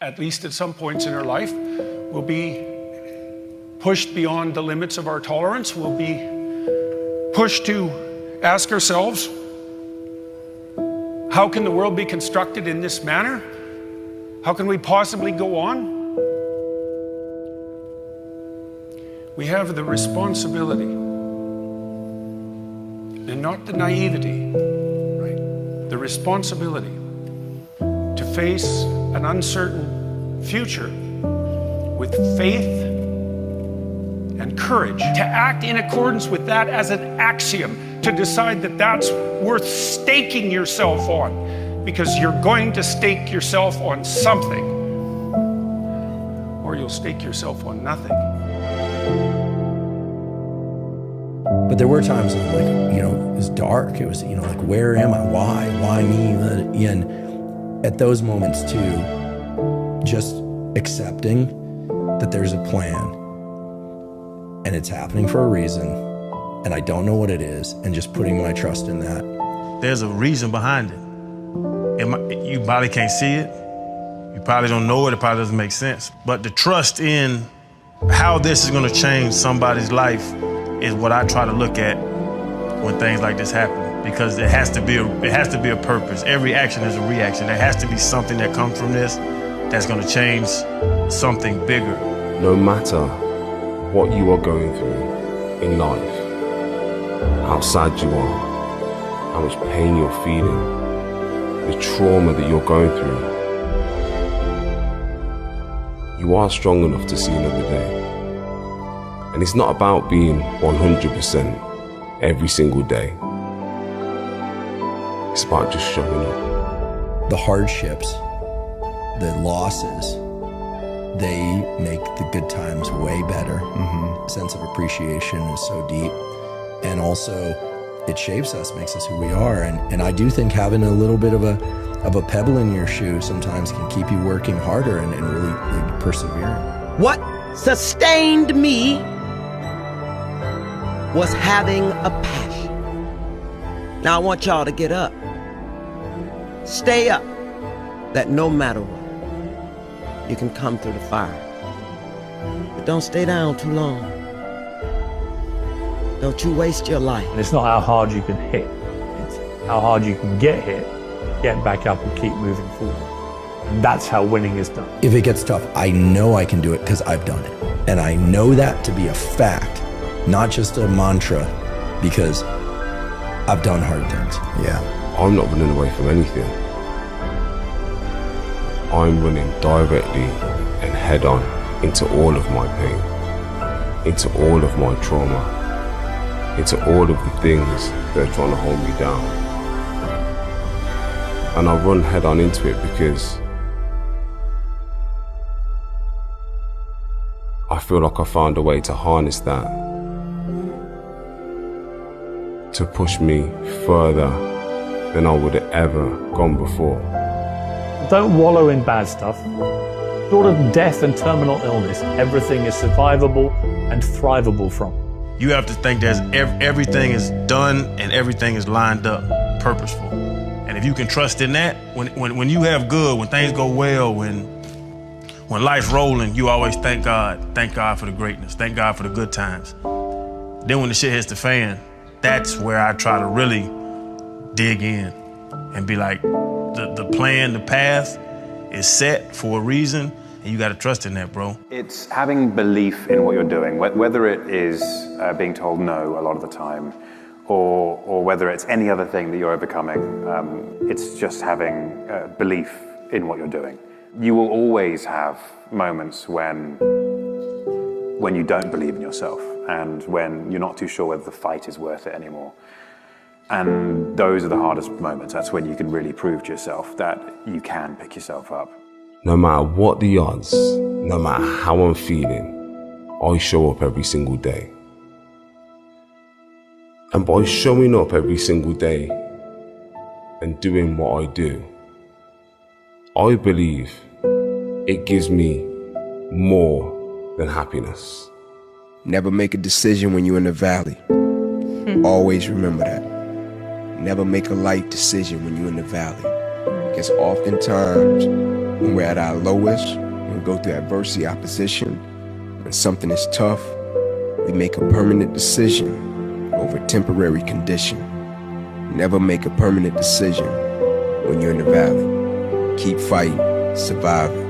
At least at some points in our life, we'll be pushed beyond the limits of our tolerance. We'll be pushed to ask ourselves, how can the world be constructed in this manner? How can we possibly go on? We have the responsibility, and not the naivety, right? The responsibility to face an uncertain future with faith and courage, to act in accordance with that as an axiom, to decide that that's worth staking yourself on, because you're going to stake yourself on something, or you'll stake yourself on nothing. But there were times when, like, you know, it was dark. It was, you know, like, where am I? Why me? And at those moments too, just accepting that there's a plan and it's happening for a reason, and I don't know what it is, and just putting my trust in that. There's a reason behind it. You probably can't see it. You probably don't know it. It probably doesn't make sense. But the trust in how this is going to change somebody's life is what I try to look at when things like this happen, because it has to be a purpose. Every action is a reaction. There has to be something that comes from this that's going to change something bigger. No matter what you are going through in life, how sad you are, how much pain you're feeling, the trauma that you're going through, you are strong enough to see another day. And it's not about being 100% every single day. It's about just showing up. The hardships, the losses, they make the good times way better. Sense of appreciation is so deep. And also, it shapes us, makes us who we are. And I do think having a little bit of a pebble in your shoe sometimes can keep you working harder and really persevering. What sustained me was having a passion. Now I want y'all to get up. Stay up, that no matter what, you can come through the fire. But don't stay down too long. Don't you waste your life. And it's not how hard you can hit, it's how hard you can get hit, get back up and keep moving forward. And that's how winning is done. If it gets tough, I know I can do it because I've done it. And I know that to be a fact, not just a mantra, because I've done hard things. Yeah. I'm not running away from anything. I'm running directly and head on into all of my pain, into all of my trauma, into all of the things that are trying to hold me down. And I run head on into it because I feel like I found a way to harness that, to push me further than I would have ever gone before. Don't wallow in bad stuff. Short of death and terminal illness, everything is survivable and thrivable from. You have to think that everything is done and everything is lined up, purposeful. And if you can trust in that, when you have good, when things go well, when life's rolling, you always thank God for the greatness, thank God for the good times. Then when the shit hits the fan, that's where I try to really dig in and be like, the plan, the path is set for a reason, and you gotta trust in that, bro. It's having belief in what you're doing, whether it is being told no a lot of the time, or whether it's any other thing that you're overcoming. It's just having belief in what you're doing. You will always have moments when you don't believe in yourself and when you're not too sure whether the fight is worth it anymore. And those are the hardest moments. That's when you can really prove to yourself that you can pick yourself up. No matter what the odds, no matter how I'm feeling, I show up every single day. And by showing up every single day and doing what I do, I believe it gives me more than happiness. Never make a decision when you're in the valley. Always remember that. Never make a life decision when you're in the valley. Because oftentimes, When we're at our lowest, when we go through adversity, opposition, when something is tough, we make a permanent decision over a temporary condition. Never make a permanent decision when you're in the valley. Keep fighting, surviving.